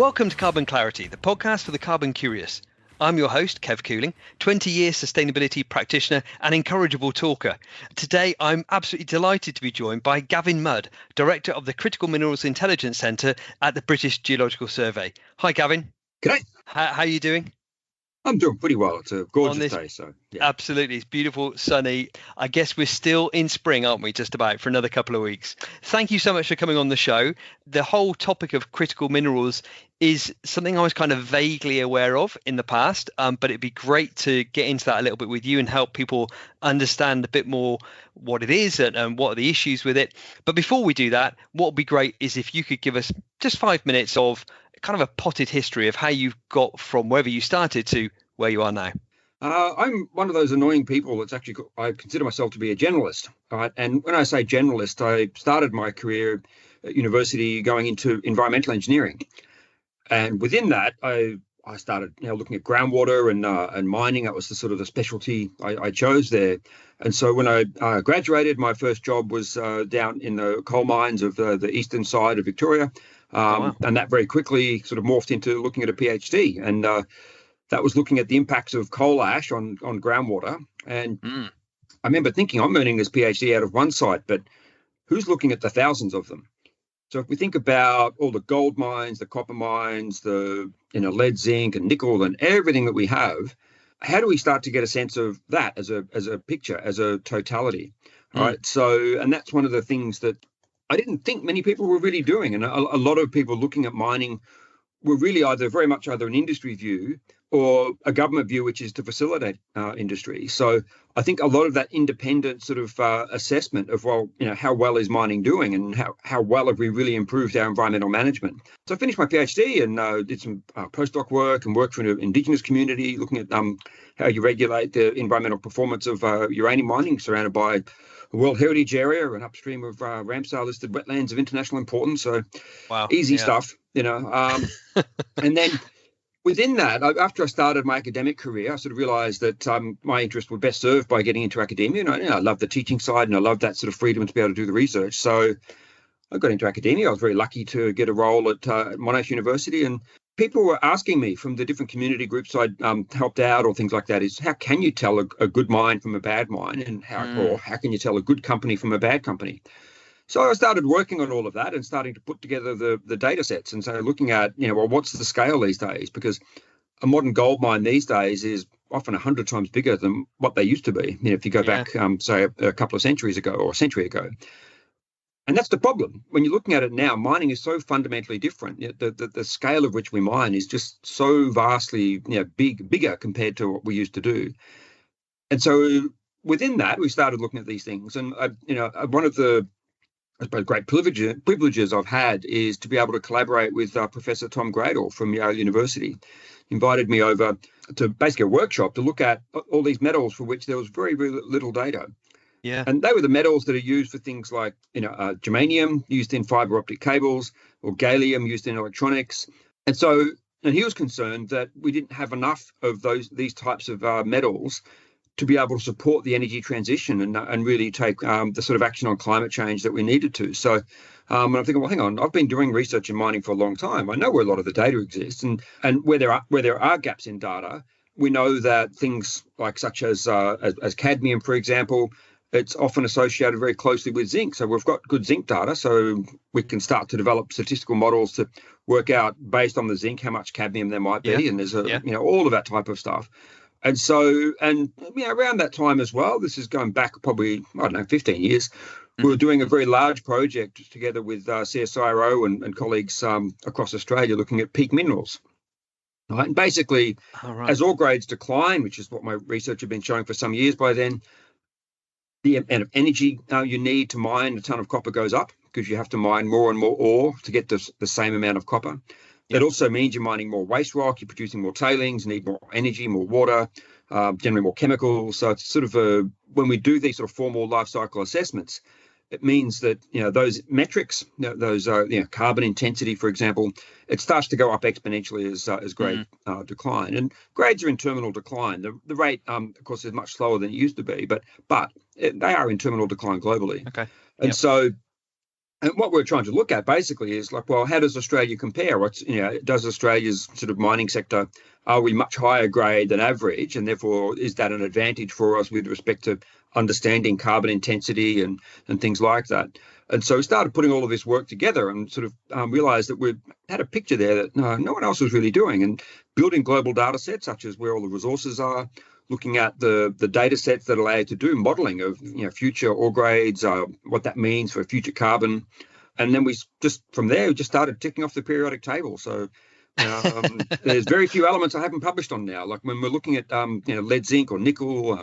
Welcome to Carbon Clarity, the podcast for the carbon curious. I'm your host, Kev Cooling, 20-year sustainability practitioner and incorrigible talker. Today, I'm absolutely delighted to be joined by Gavin Mudd, Director of the Critical Minerals Intelligence Centre at the British Geological Survey. Hi, Gavin. G'day. How are you doing? I'm doing pretty well. It's a gorgeous day, so yeah. Absolutely. It's beautiful, sunny. I guess we're still in spring, aren't we, just about, for another couple of weeks. Thank you so much for coming on the show. The whole topic of critical minerals is something I was kind of vaguely aware of in the past, but it'd be great to get into that a little bit with you and help people understand a bit more what it is and what are the issues with it. But before we do that, what would be great is if you could give us just 5 minutes of kind of a potted history of how you've got from wherever you started to where you are now. I'm one of those annoying people that's actually, I consider myself to be a generalist, right? And when I say generalist, I started my career at university going into environmental engineering. And within that, I started looking at groundwater and mining. That was the sort of the specialty I chose there. And so when I graduated, my first job was down in the coal mines of the eastern side of Victoria. And that very quickly sort of morphed into looking at a PhD. And that was looking at the impacts of coal ash on groundwater. And I remember thinking, I'm earning this PhD out of one site, but who's looking at the thousands of them? So if we think about all the gold mines, the copper mines, the lead, zinc, and nickel, and everything that we have, how do we start to get a sense of that as a picture, as a totality? Right. So, and that's one of the things that I didn't think many people were really doing. And a lot of people looking at mining were really very much an industry view or a government view, which is to facilitate industry. So I think a lot of that independent sort of assessment of, how well is mining doing and how well have we really improved our environmental management. So I finished my PhD and did some postdoc work and worked for an Indigenous community, looking at how you regulate the environmental performance of uranium mining surrounded by a World Heritage Area and upstream of Ramsar listed wetlands of international importance. So easy stuff, And then within that, after I started my academic career, I sort of realized that my interests were best served by getting into academia. And I love the teaching side and I love that sort of freedom to be able to do the research. So I got into academia. I was very lucky to get a role at Monash University. And people were asking me from the different community groups I'd helped out or things like that is, how can you tell a good mine from a bad mine? And how can you tell a good company from a bad company? So I started working on all of that and starting to put together the data sets. And so looking at, what's the scale these days? Because a modern gold mine these days is often 100 times bigger than what they used to be. If you go back, say, a couple of centuries ago or a century ago. And that's the problem. When you're looking at it now, mining is so fundamentally different. The scale of which we mine is just so vastly bigger compared to what we used to do. And so within that, we started looking at these things. And, one of the great privileges I've had is to be able to collaborate with Professor Tom Gradle from Yale University. He invited me over to basically a workshop to look at all these metals for which there was very, very little data. Yeah. And they were the metals that are used for things like, germanium used in fiber optic cables or gallium used in electronics. And he was concerned that we didn't have enough of these types of metals to be able to support the energy transition and really take the sort of action on climate change that we needed to. So I'm thinking, well, hang on, I've been doing research in mining for a long time. I know where a lot of the data exists and where there are gaps in data, we know that things like such as cadmium, for example, it's often associated very closely with zinc. So we've got good zinc data, so we can start to develop statistical models to work out based on the zinc how much cadmium there might be. And there's all of that type of stuff. And so, around that time as well, this is going back probably, 15 years, we were doing a very large project together with CSIRO and colleagues across Australia looking at peak minerals. Right? And basically, as ore grades decline, which is what my research had been showing for some years by then, the amount of energy you need to mine a ton of copper goes up because you have to mine more and more ore to get the same amount of copper. That also means you're mining more waste rock, you're producing more tailings, you need more energy, more water, generally more chemicals. So it's sort of when we do these sort of formal life cycle assessments, it means that, those metrics, those carbon intensity, for example, it starts to go up exponentially as grade decline. And grades are in terminal decline. The rate, of course, is much slower than it used to be, but they are in terminal decline globally. Okay. And so And what we're trying to look at basically is like, well, how does Australia compare? Does Australia's sort of mining sector, are we much higher grade than average? And therefore, is that an advantage for us with respect to understanding carbon intensity and things like that? And so we started putting all of this work together and sort of realized that we had a picture there that no one else was really doing, and building global data sets, such as where all the resources are, looking at the data sets that allow you to do modeling of future ore grades, what that means for future carbon. And then we just started ticking off the periodic table. So there's very few elements I haven't published on now. Like when we're looking at lead, zinc, or nickel,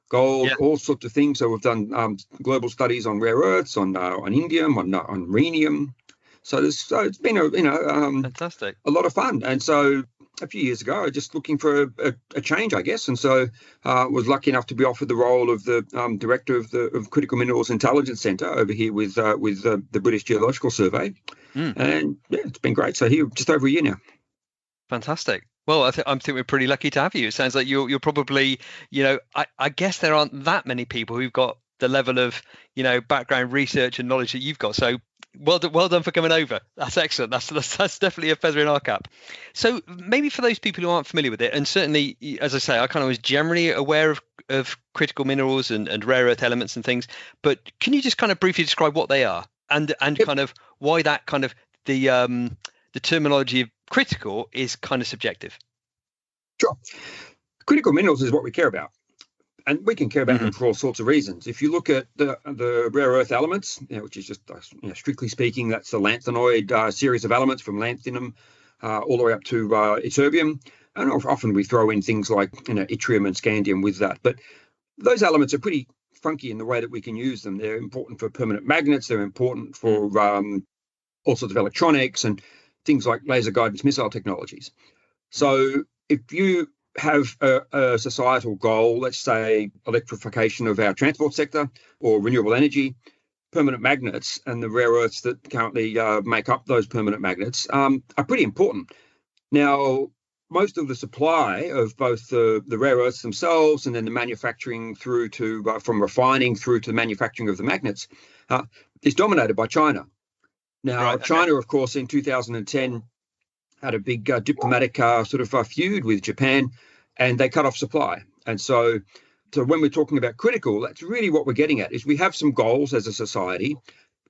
gold, all sorts of things. So we've done global studies on rare earths, on indium, on rhenium. So it's been fantastic, a lot of fun. And so a few years ago, I was just looking for a change, I guess, and so was lucky enough to be offered the role of the director of Critical Minerals Intelligence Centre over here with the British Geological Survey, and it's been great. So here just over a year now. Fantastic. Well, I think we're pretty lucky to have you. It sounds like you're probably, I guess there aren't that many people who've got the level of background research and knowledge that you've got. So well done for coming over. That's excellent. That's definitely a feather in our cap. So maybe for those people who aren't familiar with it, and certainly, as I say, I kind of was generally aware of critical minerals and rare earth elements and things, but can you just kind of briefly describe what they are and kind of why that kind of the terminology of critical is kind of subjective? Sure. Critical minerals is what we care about. And we can care about them for all sorts of reasons. If you look at the rare earth elements, which is just, strictly speaking, that's the lanthanoid series of elements from lanthanum all the way up to ytterbium. And often we throw in things like yttrium and scandium with that. But those elements are pretty funky in the way that we can use them. They're important for permanent magnets. They're important for all sorts of electronics and things like laser guidance missile technologies. So if you have a societal goal, let's say electrification of our transport sector or renewable energy, permanent magnets and the rare earths that currently make up those permanent magnets are pretty important. Now, most of the supply of both the rare earths themselves and then the manufacturing through to from refining through to the manufacturing of the magnets is dominated by China. Now, China, of course, in 2010 had a big diplomatic feud with Japan, and they cut off supply. And so when we're talking about critical, that's really what we're getting at, is we have some goals as a society,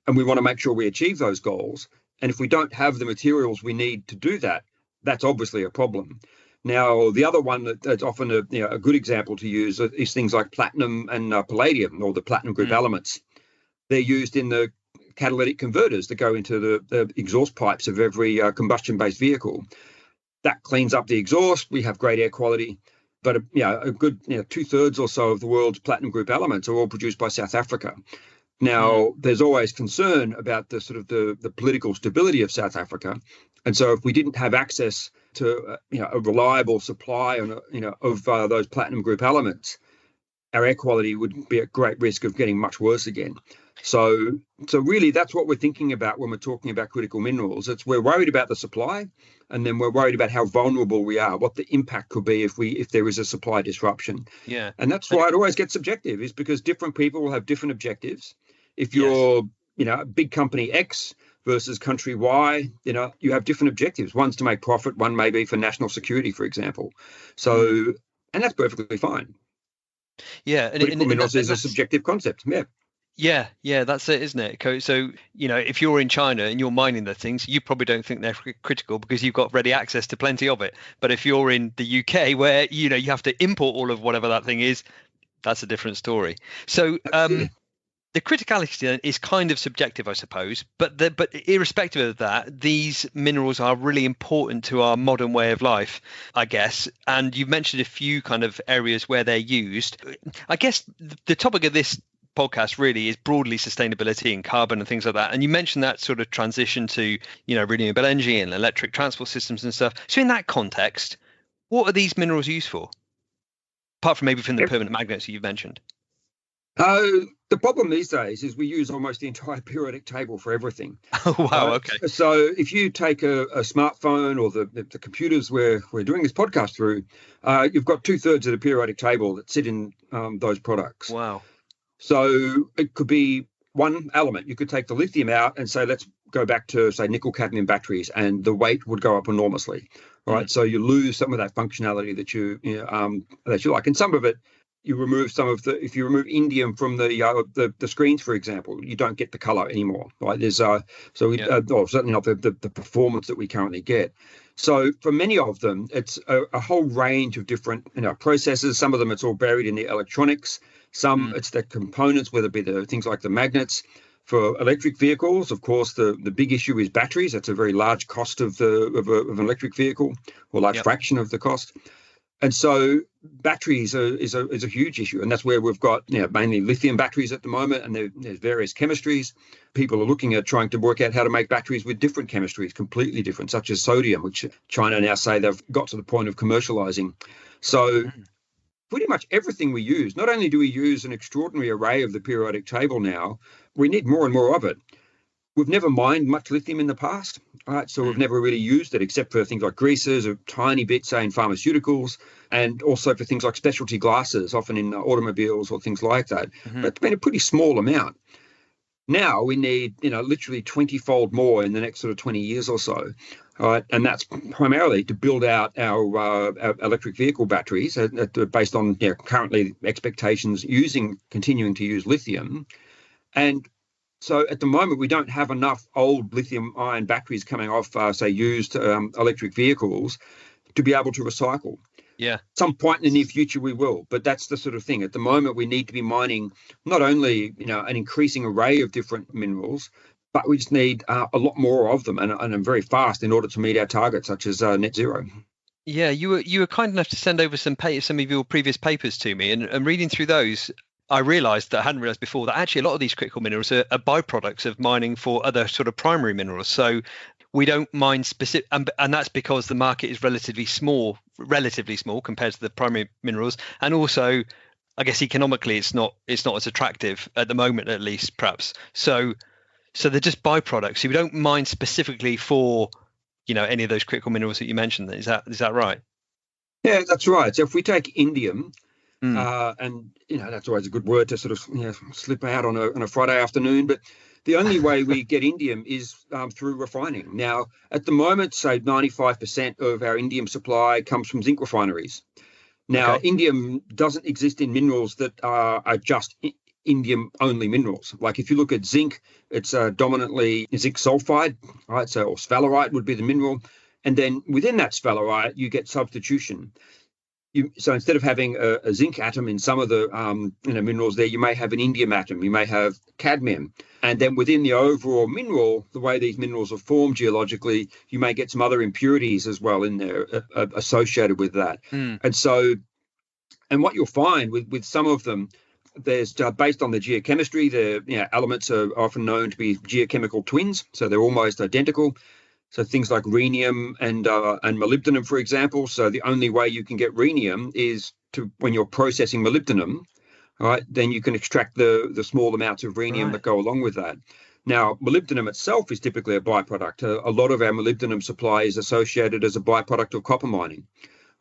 and we want to make sure we achieve those goals. And if we don't have the materials we need to do that, that's obviously a problem. Now, the other one that's often a good example to use is things like platinum and palladium, or the platinum group elements. They're used in the catalytic converters that go into the exhaust pipes of every combustion-based vehicle. That cleans up the exhaust. We have great air quality, but a good 2/3 or so of the world's platinum group elements are all produced by South Africa. Now, there's always concern about the political stability of South Africa, and so if we didn't have access to a reliable supply of those platinum group elements, our air quality would be at great risk of getting much worse again. So really, that's what we're thinking about when we're talking about critical minerals. We're worried about the supply, and then we're worried about how vulnerable we are, what the impact could be if there is a supply disruption. Yeah, and that's why it always gets subjective, is because different people will have different objectives. If you're big company X versus country Y, you have different objectives. One's to make profit, one may be for national security, for example. So and that's perfectly fine. Yeah, critical minerals is a subjective concept. Yeah, that's it, isn't it? So, if you're in China and you're mining the things, you probably don't think they're critical because you've got ready access to plenty of it. But if you're in the UK where, you have to import all of whatever that thing is, that's a different story. So the criticality then is kind of subjective, I suppose. But irrespective of that, these minerals are really important to our modern way of life, I guess. And you've mentioned a few kind of areas where they're used. I guess the topic of this podcast really is broadly sustainability and carbon and things like that. And you mentioned that sort of transition to, renewable energy and electric transport systems and stuff. So in that context, what are these minerals used for? Apart from maybe from the permanent magnets that you've mentioned. The problem these days is we use almost the entire periodic table for everything. Oh, wow. Okay. So if you take a smartphone or the computers we're doing this podcast through, you've got 2/3 of the periodic table that sit in those products. Wow. So it could be one element. You could take the lithium out and say, let's go back to, say, nickel cadmium batteries, and the weight would go up enormously. Right. So you lose some of that functionality that you like. And some of it, you remove some of the, if you remove indium from the screens, for example, you don't get the color anymore. Right. There's certainly not the performance that we currently get. So for many of them, it's a whole range of different processes. Some of them, it's all buried in the electronics. Some it's the components, whether it be the things like the magnets. For electric vehicles, of course, the big issue is batteries. That's a very large cost of an electric vehicle, or a large fraction of the cost. And so batteries is a huge issue, and that's where we've got mainly lithium batteries at the moment, and there's various chemistries. People are looking at trying to work out how to make batteries with different chemistries, completely different, such as sodium, which China now say they've got to the point of commercializing. So pretty much everything we use, not only do we use an extraordinary array of the periodic table now, we need more and more of it. We've never mined much lithium in the past, right? So we've never really used it except for things like greases, a tiny bit, say, in pharmaceuticals, and also for things like specialty glasses, often in automobiles or things like that. But it's been a pretty small amount. Now we need, literally 20-fold more in the next sort of 20 years or so. Right, and that's primarily to build out our electric vehicle batteries based on currently expectations continuing to use lithium. And so at the moment, we don't have enough old lithium-ion batteries coming off, say, used electric vehicles to be able to recycle. Yeah. At some point in the near future, we will. But that's the sort of thing. At the moment, we need to be mining not only, an increasing array of different minerals, but we just need a lot more of them and very fast in order to meet our targets, such as net zero. Yeah, you were kind enough to send over some of your previous papers to me, and reading through those, I realised that I hadn't realised before that actually a lot of these critical minerals are byproducts of mining for other sort of primary minerals. So we don't mine specific, and that's because the market is relatively small compared to the primary minerals, and also, I guess economically, it's not as attractive at the moment, at least, perhaps. So they're just byproducts. So we don't mine specifically for, any of those critical minerals that you mentioned. Is that right? Yeah, that's right. So if we take indium. And that's always a good word to sort of slip out on a Friday afternoon. But the only way we get indium is through refining. Now, at the moment, say 95% of our indium supply comes from zinc refineries. Now, indium doesn't exist in minerals that are just indium only minerals. Like if you look at zinc, it's dominantly zinc sulfide, right? So, or sphalerite would be the mineral. And then within that sphalerite, you get substitution. So instead of having a zinc atom in some of the minerals there, you may have an indium atom, you may have cadmium. And then within the overall mineral, the way these minerals are formed geologically, you may get some other impurities as well in there associated with that. And what you'll find with some of them, there's based on the geochemistry, the elements are often known to be geochemical twins, so they're almost identical. So things like rhenium and molybdenum, for example. So the only way you can get rhenium is when you're processing molybdenum, right? Then you can extract the small amounts of rhenium that go along with that. Now, molybdenum itself is typically a byproduct. A lot of our molybdenum supply is associated as a byproduct of copper mining,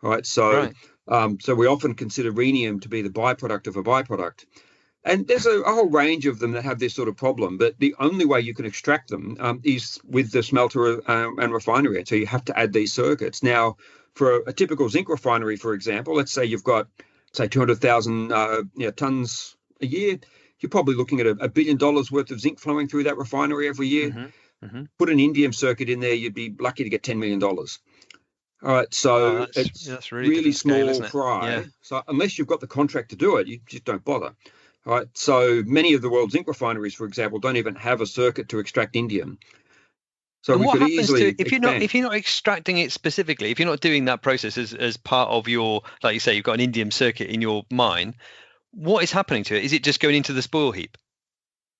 right? So we often consider rhenium to be the byproduct of a byproduct. And there's a whole range of them that have this sort of problem, but the only way you can extract them is with the smelter and refinery. And so you have to add these circuits. Now, for a typical zinc refinery, for example, let's say you've got, 200,000 tons a year, you're probably looking at $1 billion worth of zinc flowing through that refinery every year. Put an indium circuit in there, you'd be lucky to get $10 million. All right, so that's really small fry. Yeah. So unless you've got the contract to do it, you just don't bother. All right, so many of the world's zinc refineries, for example, don't even have a circuit to extract indium. So we could easily if you're not extracting it specifically, if you're not doing that process as part of your, like you say, you've got an indium circuit in your mine, what is happening to it? Is it just going into the spoil heap?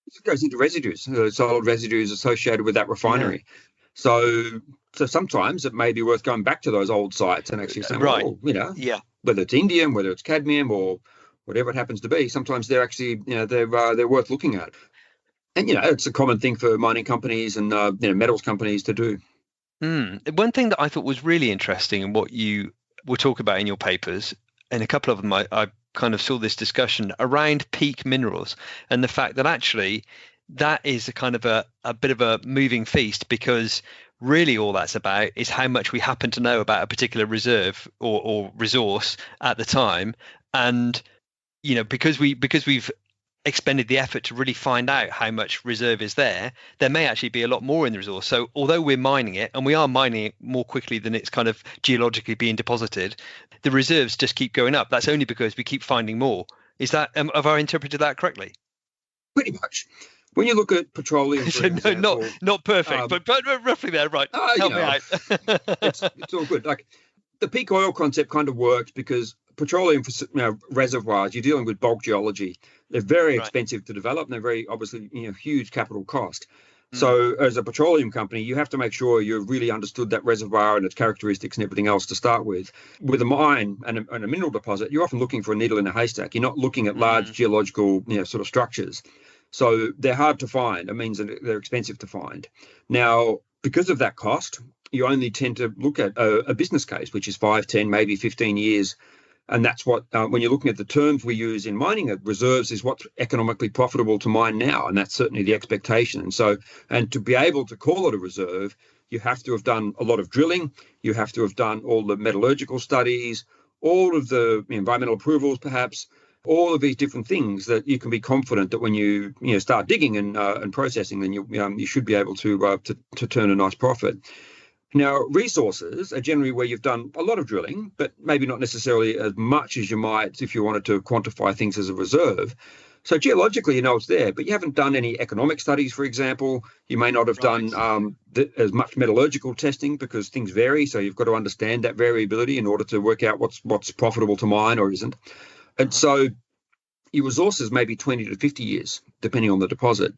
It goes into residues, solid residues associated with that refinery. Yeah. So sometimes it may be worth going back to those old sites and actually saying, whether it's indium, whether it's cadmium, or whatever it happens to be, sometimes they're actually, they're worth looking at. And, it's a common thing for mining companies and, metals companies to do. One thing that I thought was really interesting in what you will talk about in your papers, and a couple of them I kind of saw this discussion around peak minerals and the fact that actually that is a kind of a bit of a moving feast, because really all that's about is how much we happen to know about a particular reserve or resource at the time. And because we've expended the effort to really find out how much reserve is there may actually be a lot more in the resource. So although we're mining it, and we are mining it more quickly than it's kind of geologically being deposited, the reserves just keep going up. That's only because we keep finding more. Is that have I interpreted that correctly? Pretty much. When you look at petroleum, for example, not perfect, but roughly there, right? Help me out. it's all good. Like the peak oil concept kind of works because petroleum reservoirs, you're dealing with bulk geology. They're very expensive to develop, and they're very obviously huge capital cost. So as a petroleum company, you have to make sure you've really understood that reservoir and its characteristics and everything else to start with. With a mine and a mineral deposit, you're often looking for a needle in a haystack. You're not looking at large geological sort of structures. So they're hard to find. It means that they're expensive to find. Now, because of that cost, you only tend to look at a business case, which is 5, 10, maybe 15 years. And that's what, when you're looking at the terms we use in mining, reserves is what's economically profitable to mine now. And that's certainly the expectation. And so, and to be able to call it a reserve, you have to have done a lot of drilling. You have to have done all the metallurgical studies, all of the environmental approvals, perhaps, all of these different things that you can be confident that when you start digging and processing, then you should be able to turn a nice profit. Now, resources are generally where you've done a lot of drilling, but maybe not necessarily as much as you might if you wanted to quantify things as a reserve. So geologically, it's there, but you haven't done any economic studies, for example. You may not have done as much metallurgical testing because things vary. So you've got to understand that variability in order to work out what's profitable to mine or isn't. And so your resources may be 20 to 50 years, depending on the deposit.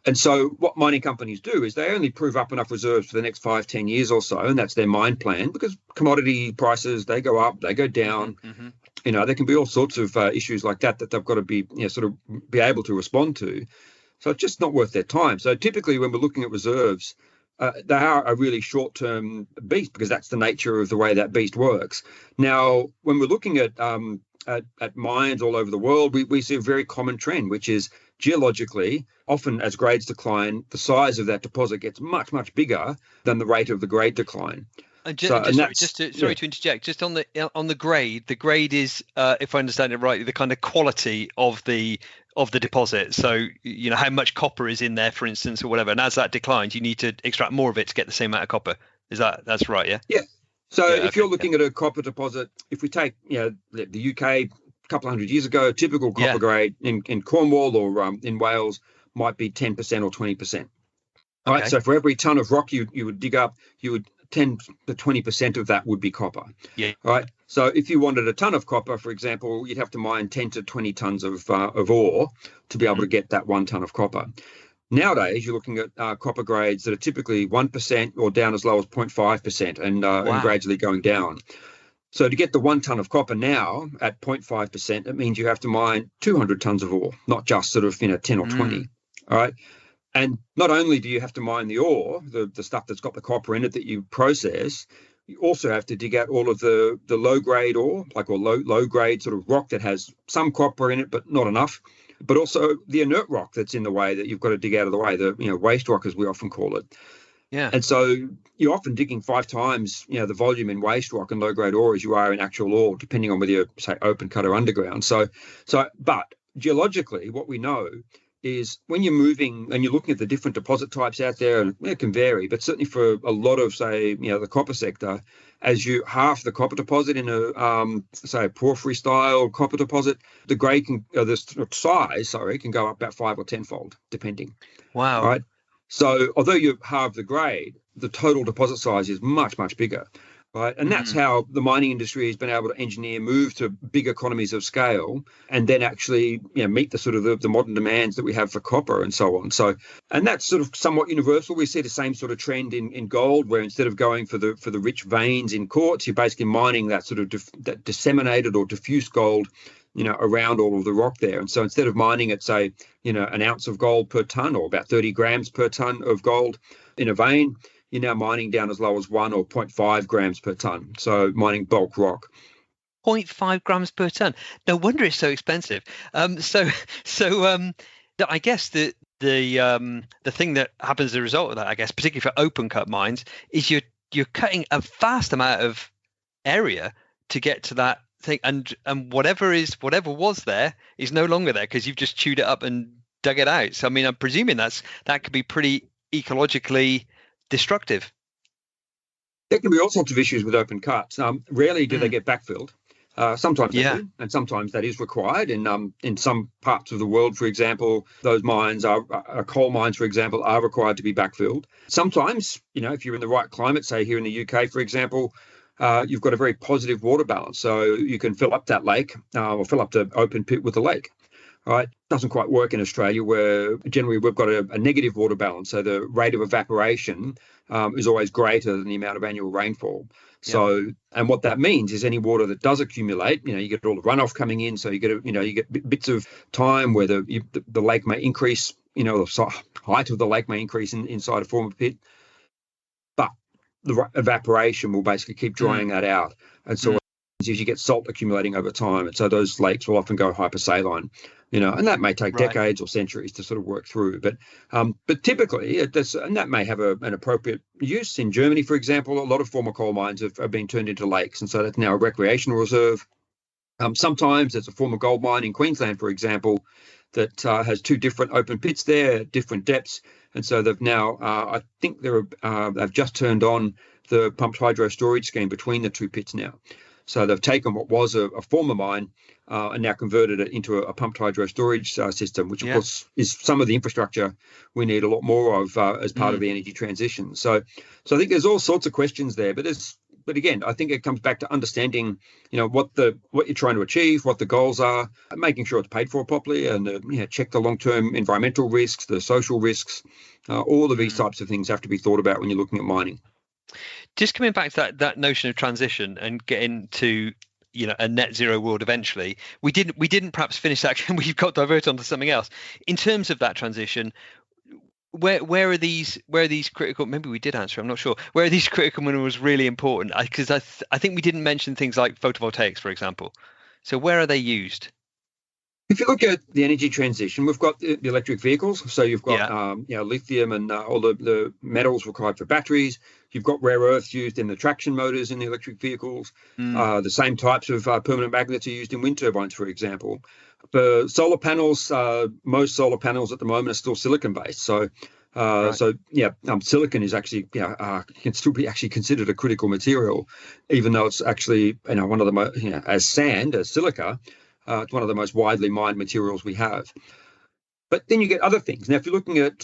And so what mining companies do is they only prove up enough reserves for the next 5, 10 years or so, and that's their mine plan, because commodity prices, they go up, they go down. There can be all sorts of issues like that they've got to be sort of be able to respond to. So it's just not worth their time. So typically when we're looking at reserves, they are a really short-term beast because that's the nature of the way that beast works. Now, when we're looking at mines all over the world, we see a very common trend, which is geologically, often as grades decline, the size of that deposit gets much, much bigger than the rate of the grade decline. Sorry to interject. Just on the grade, the grade is, if I understand it rightly, the kind of quality of the deposit. So how much copper is in there, for instance, or whatever. And as that declines, you need to extract more of it to get the same amount of copper. That's right? Yeah. Yeah. So if you're looking at a copper deposit, if we take the UK a couple of hundred years ago, a typical copper grade in Cornwall or in Wales might be 10% or 20%. All right. So for every ton of rock you would dig up, 10 to 20% of that would be copper. Yeah. All right. So if you wanted a ton of copper, for example, you'd have to mine 10 to 20 tons of ore to be able to get that 1 ton of copper. Nowadays, you're looking at copper grades that are typically 1% or down as low as 0.5% and gradually going down. So to get the 1 ton of copper now at 0.5%, it means you have to mine 200 tons of ore, not just sort of 10 or 20. All right. And not only do you have to mine the ore, the stuff that's got the copper in it that you process, you also have to dig out all of the low grade ore, or low grade sort of rock that has some copper in it, but not enough. But also the inert rock that's in the way that you've got to dig out of the way, the waste rock as we often call it. Yeah. And so you're often digging 5 times the volume in waste rock and low grade ore as you are in actual ore, depending on whether you're, say, open cut or underground. But geologically, what we know is when you're moving and you're looking at the different deposit types out there, and it can vary, but certainly for a lot of, say, the copper sector, as you half the copper deposit in a porphyry style copper deposit, the grade the size can go up about 5 or 10-fold, depending. Wow. Right. So although you halve the grade, the total deposit size is much, much bigger. Right. And that's how the mining industry has been able to move to big economies of scale and then actually meet the sort of the modern demands that we have for copper and so on. So, and that's sort of somewhat universal. We see the same sort of trend in gold, where instead of going for the rich veins in quartz, you're basically mining that sort of that disseminated or diffuse gold around all of the rock there. And so instead of mining at, say, an ounce of gold per ton or about 30 grams per ton of gold in a vein, you're now mining down as low as 1 or 0.5 grams per ton. So mining bulk rock. 0.5 grams per ton. No wonder it's so expensive. So I guess the the thing that happens as a result of that, I guess, particularly for open cut mines, is you're cutting a vast amount of area to get to that thing, and whatever was there is no longer there because you've just chewed it up and dug it out. So I mean, I'm presuming that could be pretty ecologically destructive. There can be all sorts of issues with open cuts. Rarely do they get backfilled. Sometimes they do, and sometimes that is required. In some parts of the world, for example, those mines coal mines, for example, are required to be backfilled. Sometimes, if you're in the right climate, say here in the UK, for example, you've got a very positive water balance, so you can fill up that lake or fill up the open pit with the lake. Right, doesn't quite work in Australia, where generally we've got a negative water balance, so the rate of evaporation is always greater than the amount of annual rainfall. So, and what that means is any water that does accumulate, you get all the runoff coming in, so you get bits of time where the lake may increase, the height of the lake may increase inside a former pit, but the evaporation will basically keep drying that out, and so is you get salt accumulating over time, and so those lakes will often go hypersaline, and that may take decades or centuries to sort of work through. But typically, and that may have an appropriate use. In Germany, for example, a lot of former coal mines have been turned into lakes, and so that's now a recreational reserve. Sometimes there's a former gold mine in Queensland, for example, that has two different open pits there at different depths, and so they've now, I think they've just turned on the pumped hydro storage scheme between the two pits now. So they've taken what was a former mine and now converted it into a pumped hydro storage system, which, of course, is some of the infrastructure we need a lot more of as part of the energy transition. So I think there's all sorts of questions there. But again, I think it comes back to understanding, what you're trying to achieve, what the goals are, making sure it's paid for properly, and check the long-term environmental risks, the social risks. All of these types of things have to be thought about when you're looking at mining. Just coming back to that notion of transition and getting to a net zero world eventually, we didn't perhaps finish that, and we've got diverted onto something else. In terms of that transition, where are these critical? Maybe we did answer. I'm not sure. Where are these critical minerals really important? Because I think we didn't mention things like photovoltaics, for example. So where are they used? If you look at the energy transition, we've got the electric vehicles. So you've got lithium and all the metals required for batteries. You've got rare earths used in the traction motors in the electric vehicles. The same types of permanent magnets are used in wind turbines, for example. For solar panels, most solar panels at the moment are still silicon-based. So silicon is actually can still be actually considered a critical material, even though it's actually one of the most as silica. It's one of the most widely mined materials we have. But then you get other things. Now, if you're looking at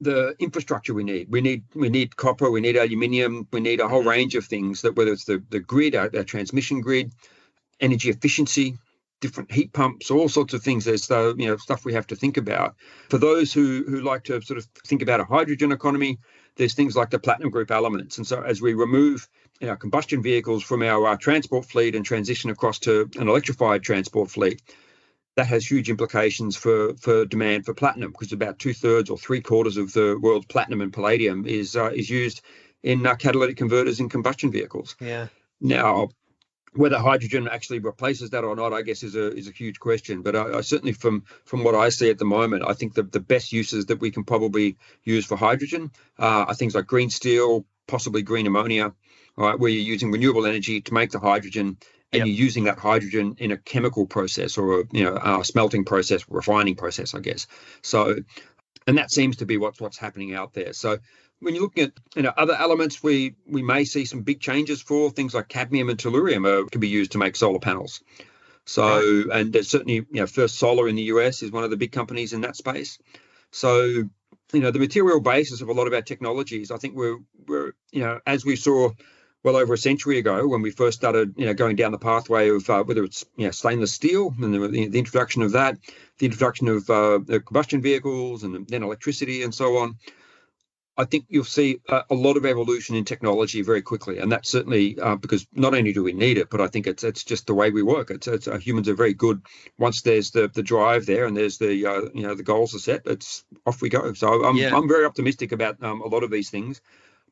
the infrastructure we need copper, we need aluminium, we need a whole range of things, that whether it's the grid, our transmission grid, energy efficiency, different heat pumps, all sorts of things. There's stuff we have to think about. For those who like to sort of think about a hydrogen economy, there's things like the platinum group elements. And so as we remove combustion vehicles from our transport fleet and transition across to an electrified transport fleet, that has huge implications for demand for platinum, because about 2/3 or 3/4 of the world's platinum and palladium is used in catalytic converters in combustion vehicles. Yeah. Now, whether hydrogen actually replaces that or not, I guess, is a huge question. But I certainly, from what I see at the moment, I think the best uses that we can probably use for hydrogen are things like green steel, possibly green ammonia, right, where you're using renewable energy to make the hydrogen, and you're using that hydrogen in a chemical process or a smelting process, refining process, I guess. So, and that seems to be what's happening out there. So when you're looking at other elements, we may see some big changes for things like cadmium and tellurium can be used to make solar panels. So, and there's certainly, First Solar in the US is one of the big companies in that space. So, the material basis of a lot of our technologies, I think we're as we saw well over a century ago when we first started, going down the pathway of whether it's stainless steel and the introduction of that, the introduction of the combustion vehicles and then electricity and so on. I think you'll see a lot of evolution in technology very quickly, and that's certainly because not only do we need it, but I think it's just the way we work. It's humans are very good. Once there's the drive there and there's the goals are set, it's off we go. So I'm very optimistic about a lot of these things.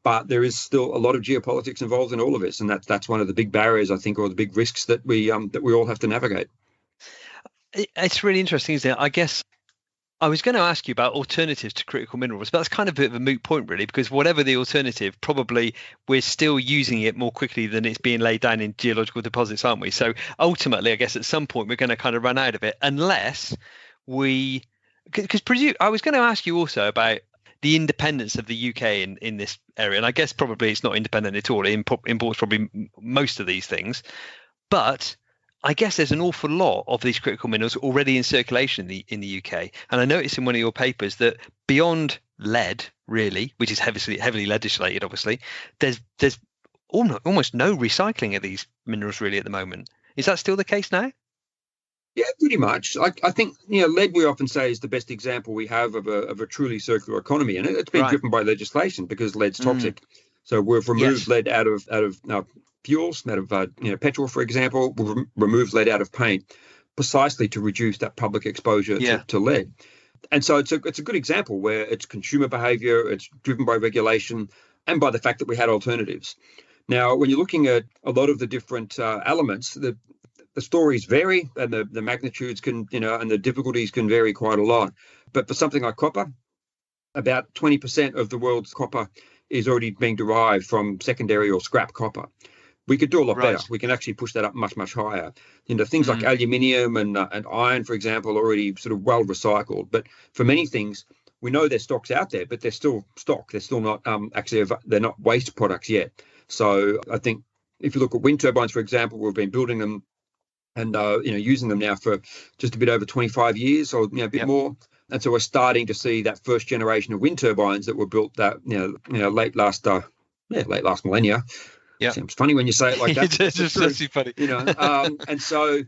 But there is still a lot of geopolitics involved in all of this, and that's one of the big barriers, I think, or the big risks that we all have to navigate. It's really interesting, isn't it? I guess I was going to ask you about alternatives to critical minerals, but that's kind of a bit of a moot point, really, because whatever the alternative, probably we're still using it more quickly than it's being laid down in geological deposits, aren't we? So ultimately, I guess at some point we're going to kind of run out of it unless we, because I was going to ask you also about the independence of the UK in this area, and I guess probably it's not independent at all. It imports probably most of these things, but I guess there's an awful lot of these critical minerals already in circulation in the UK. And I noticed in one of your papers that beyond lead, really, which is heavily legislated, obviously, there's almost no recycling of these minerals really at the moment. Is that still the case now? Yeah, pretty much. I think lead we often say is the best example we have of a truly circular economy, and it's been driven by legislation because lead's toxic. So we've removed lead out of fuels, out of petrol, for example. We've removed lead out of paint precisely to reduce that public exposure to lead. And so it's a good example where it's consumer behavior, it's driven by regulation, and by the fact that we had alternatives. Now, when you're looking at a lot of the different elements, the stories vary, and the magnitudes can, and the difficulties can vary quite a lot. But for something like copper, about 20% of the world's copper is already being derived from secondary or scrap copper. We could do a lot better. We can actually push that up much, much higher. Things like aluminium and iron, for example, are already sort of well recycled. But for many things, we know there's stocks out there, but they're still stock. They're still not they're not waste products yet. So I think if you look at wind turbines, for example, we've been building them and using them now for just a bit over 25 years or a bit more. And so we're starting to see that first generation of wind turbines that were built that late last millennia. Yeah, seems funny when you say it like that. It's just funny. And so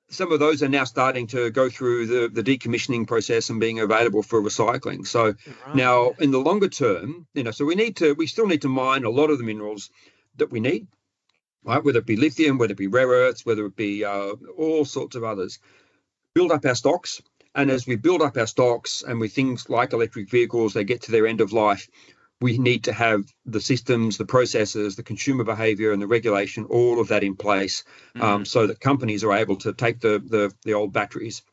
some of those are now starting to go through the decommissioning process and being available for recycling. So now in the longer term, so we still need to mine a lot of the minerals that we need, right? Whether it be lithium, whether it be rare earths, whether it be all sorts of others. Build up our stocks. And as we build up our stocks and with things like electric vehicles, they get to their end of life, we need to have the systems, the processes, the consumer behavior and the regulation, all of that in place so that companies are able to take the old batteries,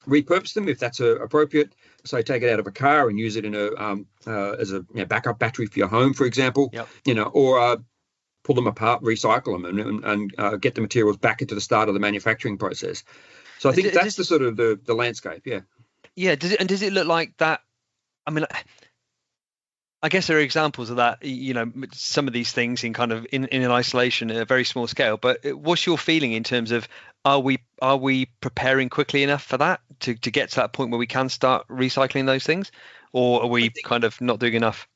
repurpose them if that's appropriate. So take it out of a car and use it in as a backup battery for your home, for example, or pull them apart, recycle them and get the materials back into the start of the manufacturing process. So I think that's the sort of the landscape, Yeah. Does it look like that? I mean, I guess there are examples of that, some of these things in kind of in an isolation at a very small scale. But what's your feeling in terms of are we preparing quickly enough for that to get to that point where we can start recycling those things, or are we kind of not doing enough?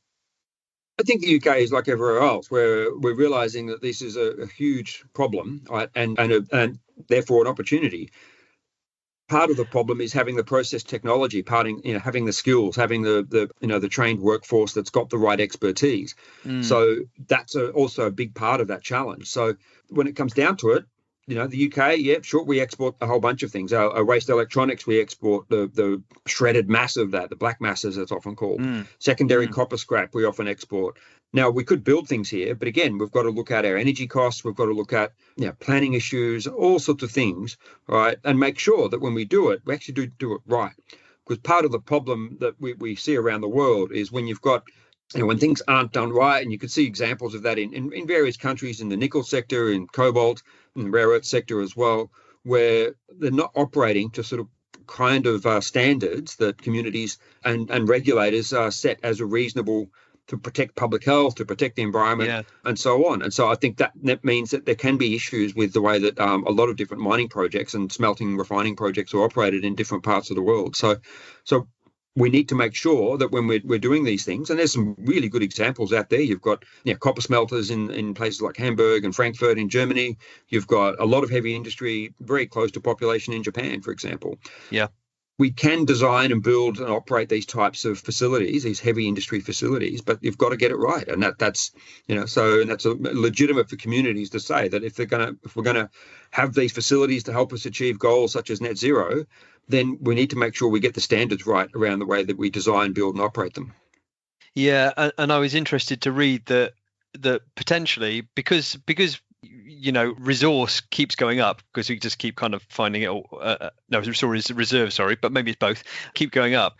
I think the UK is like everywhere else, where we're realizing that this is a huge problem, right? and therefore an opportunity. Part of the problem is having the process technology, having the skills, having the trained workforce that's got the right expertise. So that's also a big part of that challenge. So when it comes down to it, the UK, we export a whole bunch of things. Our waste electronics, we export the shredded mass of that, the black mass as it's often called. Secondary copper scrap, we often export. Now, we could build things here, but again, we've got to look at our energy costs. We've got to look at planning issues, all sorts of things, right? And make sure that when we do it, we actually do it right. Because part of the problem that we see around the world is when you've got, when things aren't done right, and you can see examples of that in various countries, in the nickel sector, in cobalt, in the rare earth sector as well, where they're not operating to sort of kind of standards that communities and regulators set as a reasonable to protect public health, to protect the environment, and so on. And so I think that means that there can be issues with the way that a lot of different mining projects and smelting refining projects are operated in different parts of the world. So we need to make sure that when we're doing these things, and there's some really good examples out there. You've got copper smelters in places like Hamburg and Frankfurt in Germany. You've got a lot of heavy industry very close to population in Japan, for example. Yeah. We can design and build and operate these types of facilities, these heavy industry facilities, but you've got to get it right. And that's legitimate for communities to say that if we're gonna have these facilities to help us achieve goals such as net zero, then we need to make sure we get the standards right around the way that we design, build, and operate them. Yeah, and I was interested to read that potentially because resource keeps going up because we just keep kind of finding it all. No, reserve, sorry, but maybe it's both, keep going up.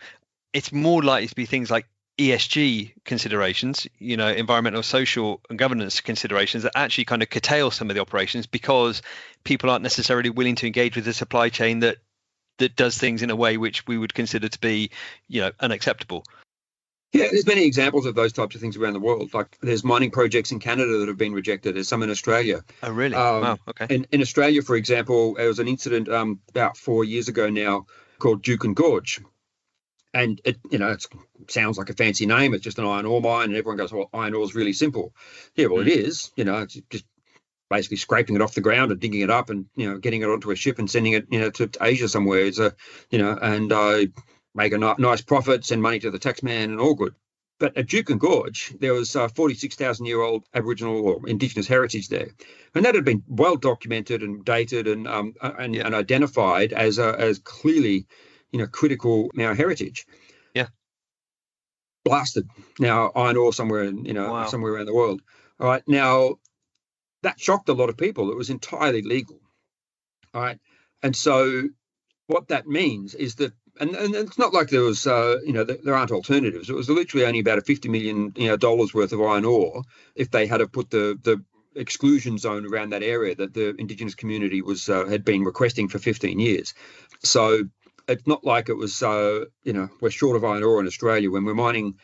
It's more likely to be things like ESG considerations, environmental, social, and governance considerations that actually kind of curtail some of the operations because people aren't necessarily willing to engage with a supply chain that does things in a way which we would consider to be, unacceptable. Yeah, there's many examples of those types of things around the world. Like there's mining projects in Canada that have been rejected. There's some in Australia. Oh, really? Wow. Okay. In Australia, for example, there was an incident about 4 years ago now called Juukan Gorge. And it sounds like a fancy name. It's just an iron ore mine, and everyone goes, "Well, iron ore is really simple." Yeah, well, it is. It's just basically scraping it off the ground and digging it up, and getting it onto a ship and sending it, to Asia somewhere. It's and make a nice profit, send money to the taxman, and all good. But at Juukan Gorge, there was 46,000-year-old Aboriginal or Indigenous heritage there, and that had been well documented and dated and identified as clearly, critical now heritage. Yeah. Blasted now iron ore somewhere somewhere around the world. All right. Now that shocked a lot of people. It was entirely legal. All right. And so what that means is that, and it's not like there was, there aren't alternatives. It was literally only about a $50 million dollars worth of iron ore if they had to put the exclusion zone around that area that the Indigenous community had been requesting for 15 years. So it's not like it was, we're short of iron ore in Australia when we're mining,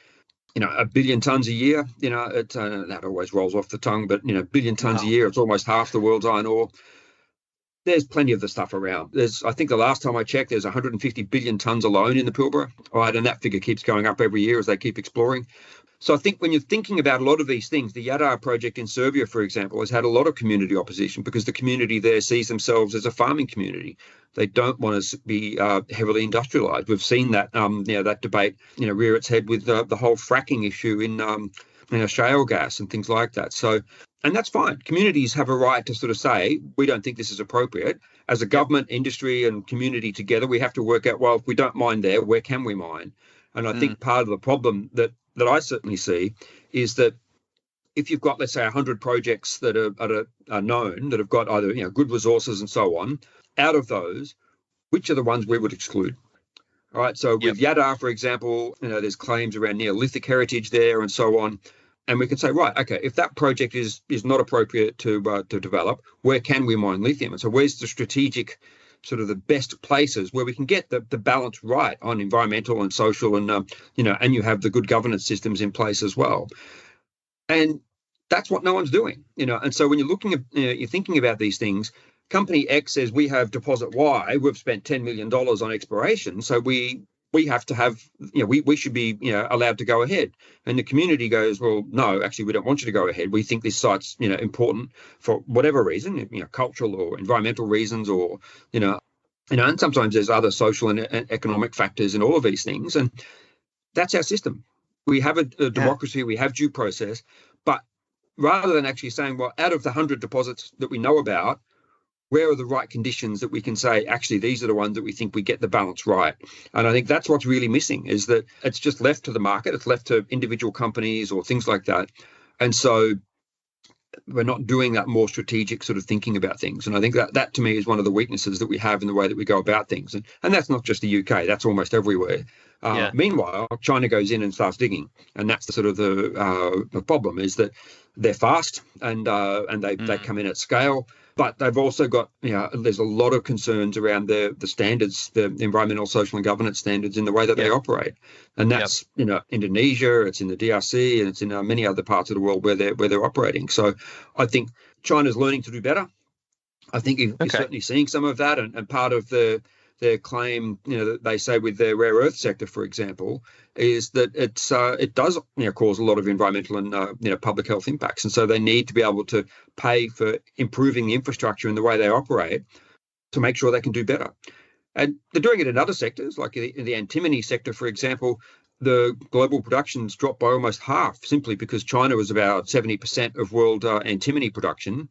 1 billion tons a year. That always rolls off the tongue, but, billion tons a year, it's almost half the world's iron ore. There's plenty of the stuff around. I think the last time I checked, there's 150 billion tons alone in the Pilbara. All right, and that figure keeps going up every year as they keep exploring. So I think when you're thinking about a lot of these things, the Jadar project in Serbia, for example, has had a lot of community opposition because the community there sees themselves as a farming community. They don't want to be heavily industrialized. We've seen that that debate rear its head with the whole fracking issue in shale gas and things like that. So, and that's fine. Communities have a right to sort of say, we don't think this is appropriate. As a government, industry and community together, we have to work out, well, if we don't mine there, where can we mine? And I think part of the problem that I certainly see is that if you've got, let's say, 100 projects that are known, that have got either good resources and so on, out of those, which are the ones we would exclude? All right, so with Jadar, for example, there's claims around Neolithic heritage there and so on. And we can say, right, okay, if that project is not appropriate to develop, where can we mine lithium? And so where's the strategic sort of the best places where we can get the balance right on environmental and social and, and you have the good governance systems in place as well. And that's what no one's doing, And so when you're looking at, you're thinking about these things, company X says we have deposit Y, we've spent $10 million on exploration. So we have to have, we should be, allowed to go ahead. And the community goes, well, no, actually, we don't want you to go ahead. We think this site's, important for whatever reason, cultural or environmental reasons or, and sometimes there's other social and economic factors in all of these things. And that's our system. We have a democracy, we have due process. But rather than actually saying, well, out of the 100 deposits that we know about, where are the right conditions that we can say, actually, these are the ones that we think we get the balance right? And I think that's what's really missing is that it's just left to the market. It's left to individual companies or things like that. And so we're not doing that more strategic sort of thinking about things. And I think that to me is one of the weaknesses that we have in the way that we go about things. And that's not just the UK, that's almost everywhere. Meanwhile, China goes in and starts digging. And that's the sort of the problem is that they're fast and they come in at scale. But they've also got, there's a lot of concerns around the standards, the environmental, social and governance standards in the way that they operate. And that's, Indonesia, it's in the DRC, and it's in many other parts of the world where they're operating. So I think China's learning to do better. I think you're certainly seeing some of that. And part of their claim, that they say with their rare earth sector, for example, is that it does cause a lot of environmental and public health impacts, and so they need to be able to pay for improving the infrastructure and the way they operate to make sure they can do better. And they're doing it in other sectors, like in the antimony sector, for example. The global production's dropped by almost half simply because China was about 70% of world antimony production,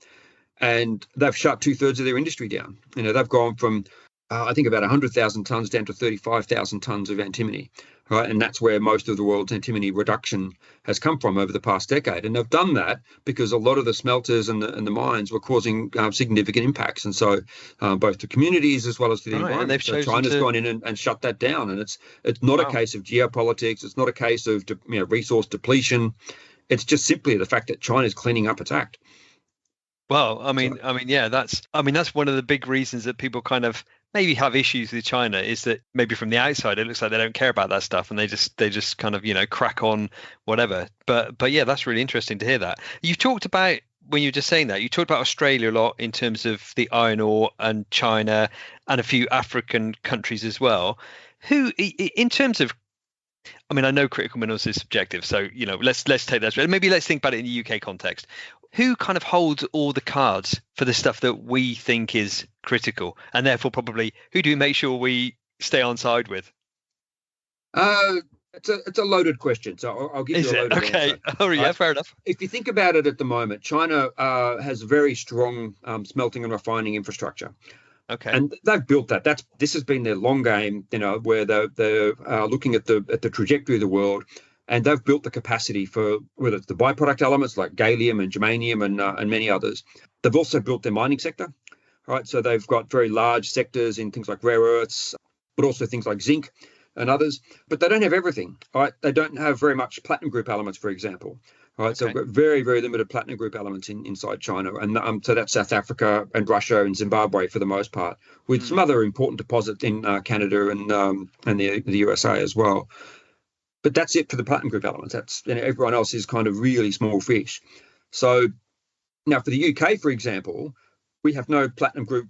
and they've shut 2/3 of their industry down. They've gone from I think about 100,000 tons down to 35,000 tons of antimony. right? And that's where most of the world's antimony reduction has come from over the past decade. And they've done that because a lot of the smelters and the mines were causing significant impacts. And so both to communities as well as to the environment. And they've so China's gone in and shut that down. And it's not a case of geopolitics. It's not a case of resource depletion. It's just simply the fact that China's cleaning up its act. Well, that's one of the big reasons that people kind of maybe have issues with China, is that maybe from the outside it looks like they don't care about that stuff and they just kind of crack on whatever. But yeah, that's really interesting to hear that. You talked about, when you were just saying that, you talked about Australia a lot in terms of the iron ore, and China and a few African countries as well. Who, in terms of, I mean, I know critical minerals is subjective, so let's take that. Maybe let's think about it in the UK context. Who kind of holds all the cards for the stuff that we think is critical, and therefore probably who do we make sure we stay on side with? It's a loaded question, so I'll give you a loaded answer. Oh yeah, fair enough. If you think about it at the moment, China has very strong smelting and refining infrastructure. Okay. And they've built that. This has been their long game, where they're looking at the trajectory of the world, and they've built the capacity for whether it's the byproduct elements like gallium and germanium and many others. They've also built their mining sector, right? So they've got very large sectors in things like rare earths, but also things like zinc and others. But they don't have everything, right? They don't have very much platinum group elements, for example. Right, okay. So we've got very, very limited platinum group elements inside China, and so that's South Africa and Russia and Zimbabwe for the most part, with some other important deposits in Canada and the USA as well. But that's it for the platinum group elements. That's everyone else is kind of really small fish. So now for the UK, for example, we have no platinum group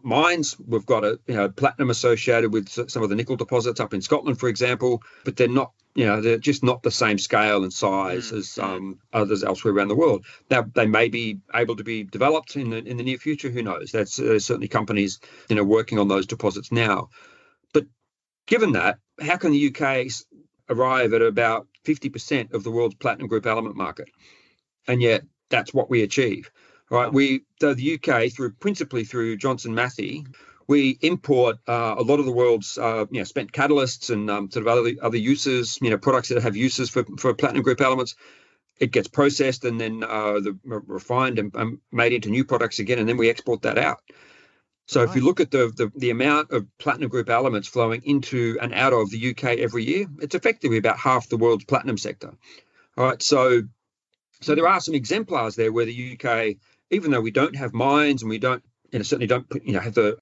mines. We've got a platinum associated with some of the nickel deposits up in Scotland, for example, but they're not. They're just not the same scale and size as others elsewhere around the world. Now, they may be able to be developed in the near future. Who knows? There's certainly companies working on those deposits now. But given that, how can the UK arrive at about 50% of the world's platinum group element market? And yet, that's what we achieve. Right? The UK, principally through Johnson Matthey, we import a lot of the world's spent catalysts and sort of other uses, products that have uses for platinum group elements. It gets processed and then refined and made into new products again, and then we export that out. So if you look at the amount of platinum group elements flowing into and out of the UK every year, it's effectively about half the world's platinum sector. All right, so there are some exemplars there where the UK, even though we don't have mines and we don't, certainly don't have the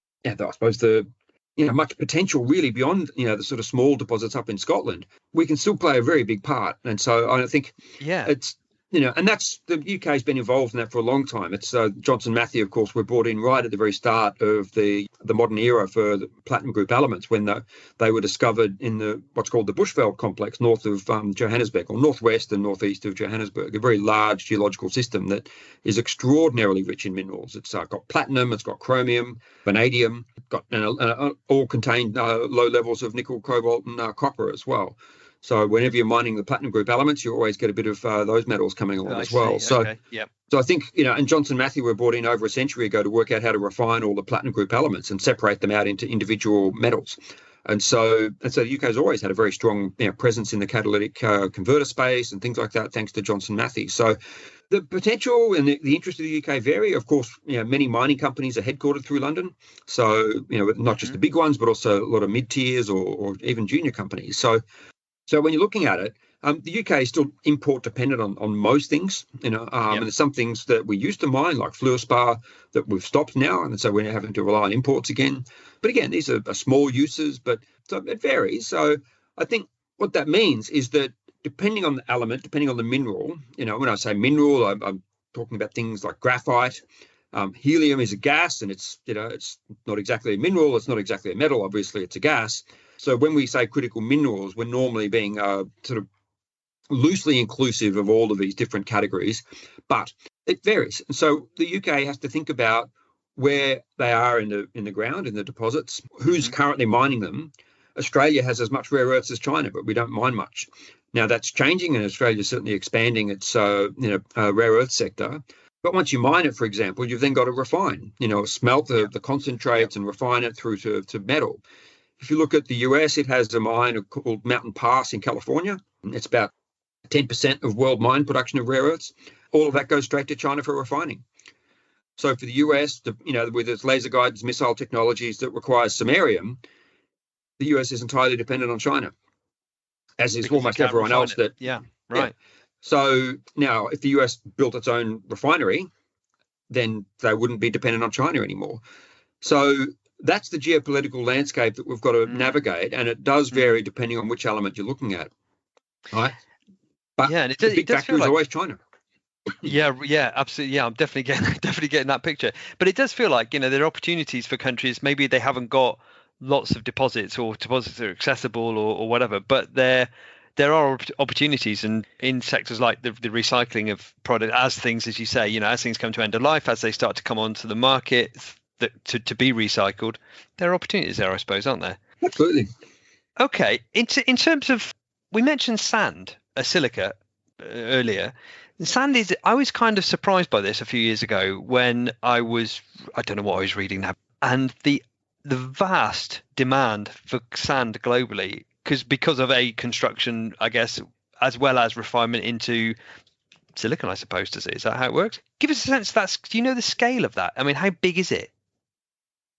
much potential really beyond the sort of small deposits up in Scotland, we can still play a very big part. And so I think it's and that's, the UK has been involved in that for a long time. It's Johnson Matthey, of course, were brought in right at the very start of the modern era for the platinum group elements, when they were discovered in what's called the Bushveld complex north of Johannesburg, or northwest and northeast of Johannesburg, a very large geological system that is extraordinarily rich in minerals. It's got platinum, it's got chromium, vanadium, got all contained low levels of nickel, cobalt, and copper as well. So whenever you're mining the platinum group elements, you always get a bit of those metals coming along as well. So I think, and Johnson Matthey were brought in over a century ago to work out how to refine all the platinum group elements and separate them out into individual metals. And so the UK has always had a very strong presence in the catalytic converter space and things like that, thanks to Johnson Matthey. So the potential and the interest of the UK vary. Of course, many mining companies are headquartered through London. So, not just the big ones, but also a lot of mid-tiers or even junior companies. So when you're looking at it, the UK is still import dependent on most things, and there's some things that we used to mine, like fluorspar, that we've stopped now, and so we're having to rely on imports again. But again, these are small uses, but so it varies. So I think what that means is that depending on the element, depending on the mineral, when I say mineral, I'm talking about things like graphite. Helium is a gas, and it's not exactly a mineral, it's not exactly a metal, obviously it's a gas. So when we say critical minerals, we're normally being sort of loosely inclusive of all of these different categories, but it varies. And so the UK has to think about where they are in the ground, in the deposits, who's currently mining them. Australia has as much rare earths as China, but we don't mine much. Now that's changing, and Australia is certainly expanding its rare earth sector. But once you mine it, for example, you've then got to refine, smelt the concentrates and refine it through to metal. If you look at the US, it has a mine called Mountain Pass in California. It's about 10% of world mine production of rare earths. All of that goes straight to China for refining. So for the US, with its laser guided missile technologies that require samarium, the US is entirely dependent on China, as is almost everyone else. Yeah, right. Yeah. So now, if the US built its own refinery, then they wouldn't be dependent on China anymore. So that's the geopolitical landscape that we've got to navigate, and it does vary depending on which element you're looking at. Right? But yeah, and the big factor is always China. Yeah, absolutely. Yeah, I'm definitely getting that picture. But it does feel like, there are opportunities for countries. Maybe they haven't got lots of deposits, or deposits are accessible, or whatever. But there are opportunities, and in sectors like the recycling of product, as things, as you say, as things come to end of life, as they start to come onto the market to be recycled, there are opportunities there, I suppose, aren't there? Absolutely. Okay. In terms of, we mentioned sand, silica earlier. Sand is, I was kind of surprised by this a few years ago when I don't know what I was reading now, and the vast demand for sand globally, because of construction, I guess, as well as refinement into silicon, I suppose, is that how it works? Give us a sense of do you know the scale of that? I mean, how big is it?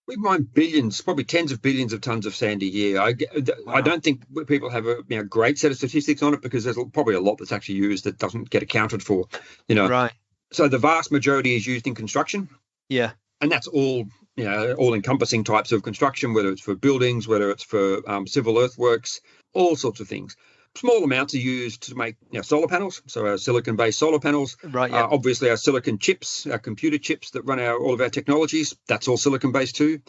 We mine billions, probably tens of billions of tons of sand a year. I don't think people have a great set of statistics on it, because there's probably a lot that's actually used that doesn't get accounted for. Right. So the vast majority is used in construction. Yeah. And that's all encompassing types of construction, whether it's for buildings, whether it's for civil earthworks, all sorts of things. Small amounts are used to make solar panels, so our silicon-based solar panels. Right. Yeah. Obviously, our silicon chips, our computer chips that run all of our technologies, that's all silicon-based too.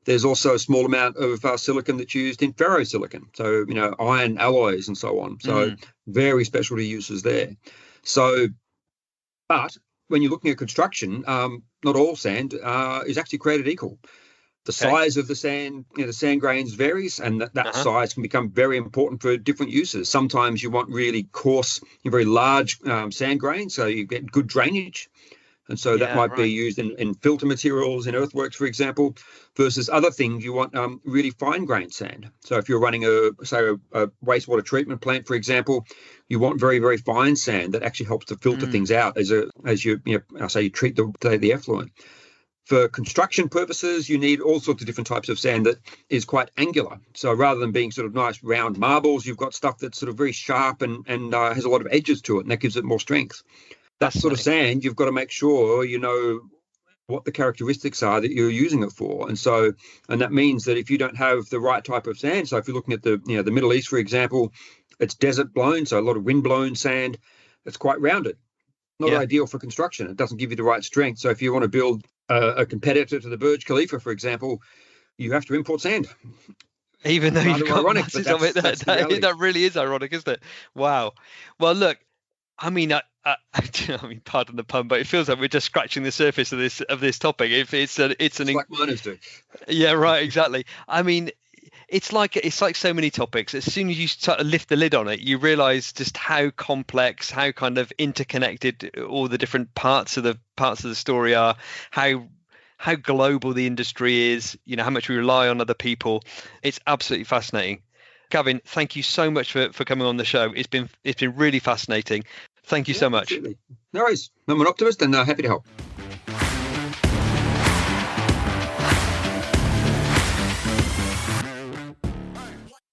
There's also a small amount of silicon that's used in ferrosilicon, so iron alloys and so on. So very specialty uses there. So, but when you're looking at construction, not all sand is actually created equal. The size of the sand, the sand grains varies, and that size can become very important for different uses. Sometimes you want really coarse, very large sand grains, so you get good drainage. And so that might be used in filter materials, in earthworks, for example, versus other things. You want really fine grained sand. So if you're running a wastewater treatment plant, for example, you want very, very fine sand that actually helps to filter things out as you treat the effluent. For construction purposes, you need all sorts of different types of sand that is quite angular. So rather than being sort of nice round marbles, you've got stuff that's sort of very sharp and has a lot of edges to it, and that gives it more strength. That sort of sand, you've got to make sure you know what the characteristics are that you're using it for. And that means that if you don't have the right type of sand, so if you're looking at the Middle East, for example, it's desert blown, so a lot of wind blown sand, it's quite rounded. Not ideal for construction. It doesn't give you the right strength. So if you want to build a competitor to the Burj Khalifa, for example, you have to import sand. Even though you've got masses of it, that really is ironic, isn't it? Wow. Well, look, I mean, I mean, pardon the pun, but it feels like we're just scratching the surface of this topic. It's like miners do. Yeah, right, exactly. I mean, it's like so many topics. As soon as you start to lift the lid on it, you realize just how complex, how kind of interconnected all the different parts of the story are, how global the industry is, how much we rely on other people. It's absolutely fascinating. Gavin, thank you so much for coming on the show. It's been really fascinating. Thank you so much. Absolutely. No worries. I'm an optimist and happy to help.